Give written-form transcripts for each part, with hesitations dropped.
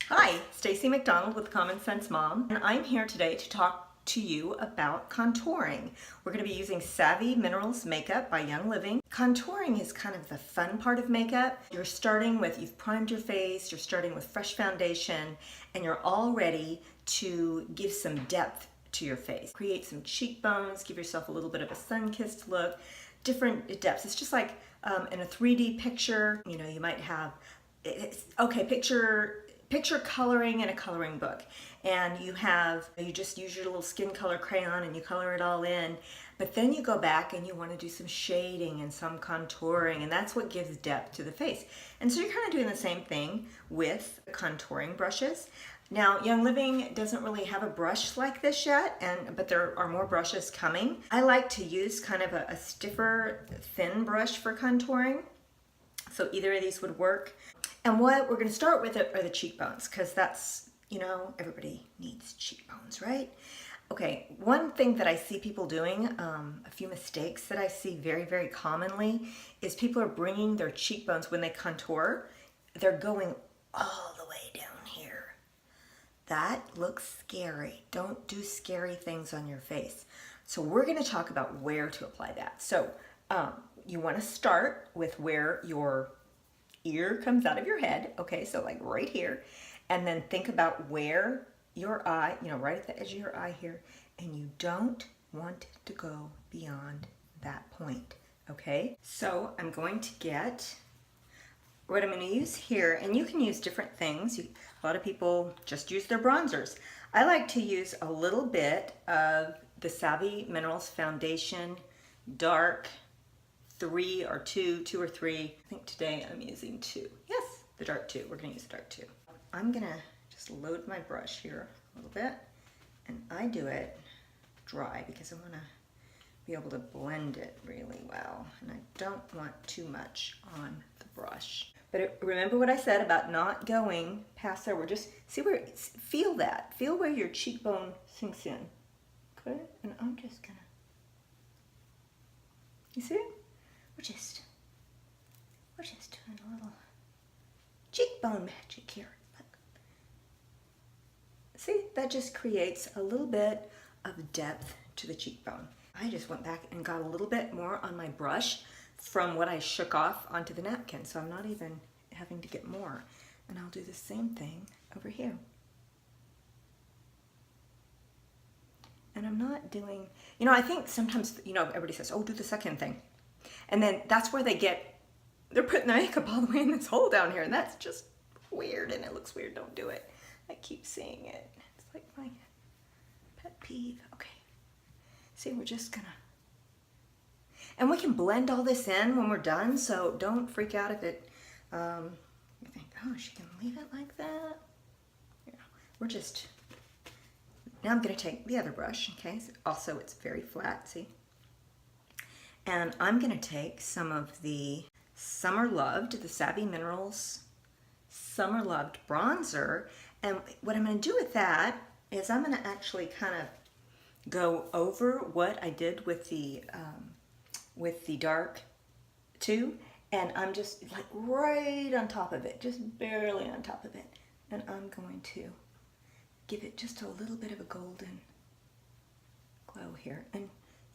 Hi, Stacy McDonald with Common Sense Mom, and I'm here today to talk to you about contouring. We're going to be using Savvy Minerals Makeup by Young Living. Contouring is kind of the fun part of makeup. You've primed your face, you're starting with fresh foundation, and you're all ready to give some depth to your face. Create some cheekbones, give yourself a little bit of a sun-kissed look, different depths. It's just like in a 3D picture, you might have, picture coloring in a coloring book, and you just use your little skin color crayon and you color it all in, but then you go back and you want to do some shading and some contouring, and that's what gives depth to the face. And so you're kind of doing the same thing with contouring brushes. Now, Young Living doesn't really have a brush like this yet, but there are more brushes coming. I like to use kind of a stiffer, thin brush for contouring, so either of these would work. And what we're going to start with are the cheekbones, because that's, everybody needs cheekbones, right? Okay, one thing that I see people doing, a few mistakes that I see very, very commonly, is people are bringing their cheekbones when they contour, they're going all the way down here. That looks scary. Don't do scary things on your face. So we're going to talk about where to apply that. So you want to start with where your ear comes out of your head, okay, so like right here, and then think about where your eye, right at the edge of your eye here, and you don't want to go beyond that point, okay? So I'm going to get what I'm going to use here, and you can use different things. A lot of people just use their bronzers. I like to use a little bit of the Savvy Minerals Foundation Dark 3 or 2 or 3. I think today I'm using 2. Yes, the dark 2. We're going to use the dark 2. I'm going to just load my brush here a little bit, and I do it dry because I want to be able to blend it really well, and I don't want too much on the brush. But remember what I said about not going past there. We're just, feel where your cheekbone sinks in. Okay, and I'm just going to, you see it? We're just doing a little cheekbone magic here. Look. See, that just creates a little bit of depth to the cheekbone. I just went back and got a little bit more on my brush from what I shook off onto the napkin, so I'm not even having to get more. And I'll do the same thing over here. And I'm not doing, I think sometimes, everybody says, oh, do the second thing. And then that's where they're putting the makeup all the way in this hole down here, and that's just weird, and it looks weird. Don't do it. I keep seeing it. It's like my pet peeve. Okay. See, we're just gonna, and we can blend all this in when we're done, so don't freak out if it, you think, oh, she can leave it like that. Yeah, now I'm gonna take the other brush, okay? Also, it's very flat, see? And I'm going to take some of the the Savvy Minerals Summer Loved bronzer, and what I'm going to do with that is I'm going to actually kind of go over what I did with the dark 2, and I'm just like right on top of it, just barely on top of it, and I'm going to give it just a little bit of a golden glow here. And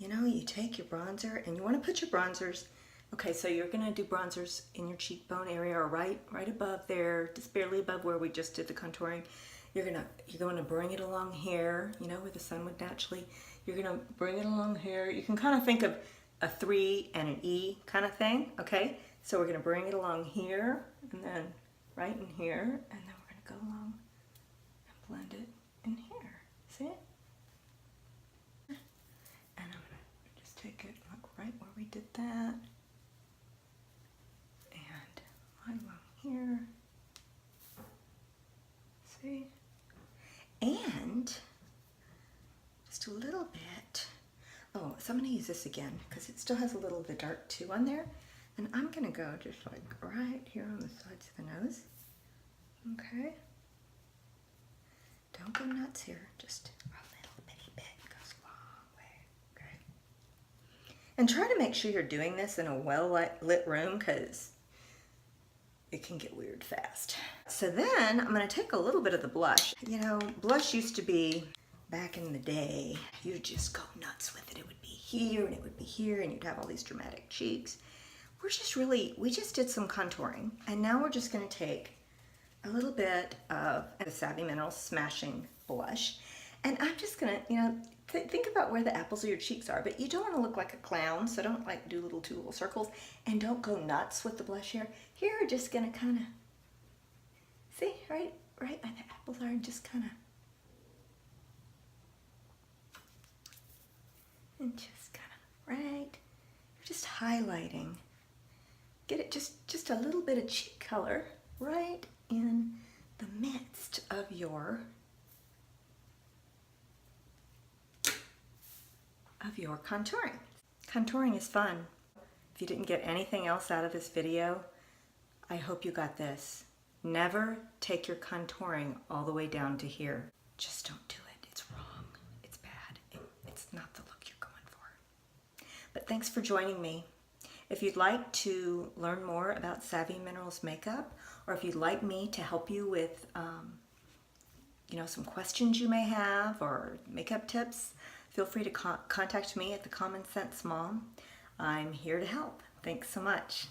you take your bronzer, and you want to put your bronzers, okay, so you're going to do bronzers in your cheekbone area, or right above there, just barely above where we just did the contouring. You're going to bring it along here, where the sun would naturally, you're going to bring it along here. You can kind of think of a 3 and an E kind of thing, okay? So we're going to bring it along here, and then right in here, and then we're going to go along and blend it in here. See it? Take it like right where we did that, and right along here, see, and just a little bit, oh, so I'm going to use this again because it still has a little of the dark 2 on there, and I'm going to go just like right here on the sides of the nose, okay, don't go nuts here, just a little bitty bit. And try to make sure you're doing this in a well-lit room, because it can get weird fast. So then I'm gonna take a little bit of the blush. You know, blush used to be, back in the day, you'd just go nuts with it. It would be here and it would be here and you'd have all these dramatic cheeks. We just did some contouring, and now we're just gonna take a little bit of the Savvy Minerals Smashing Blush, and I'm just gonna, you know, think about where the apples of your cheeks are, but you don't wanna look like a clown, so don't like do two little circles, and don't go nuts with the blush here. Here we're just gonna kinda, see, right where the apples are, and just kinda, right, you're just highlighting. Get it just a little bit of cheek color right in the midst of your contouring. Contouring is fun. If you didn't get anything else out of this video, I hope you got this. Never take your contouring all the way down to here. Just don't do it. It's wrong. It's bad. It's not the look you're going for. But thanks for joining me. If you'd like to learn more about Savvy Minerals makeup, or if you'd like me to help you with you know, some questions you may have or makeup tips, feel free to contact me at The Common Sense Mom. I'm here to help. Thanks so much.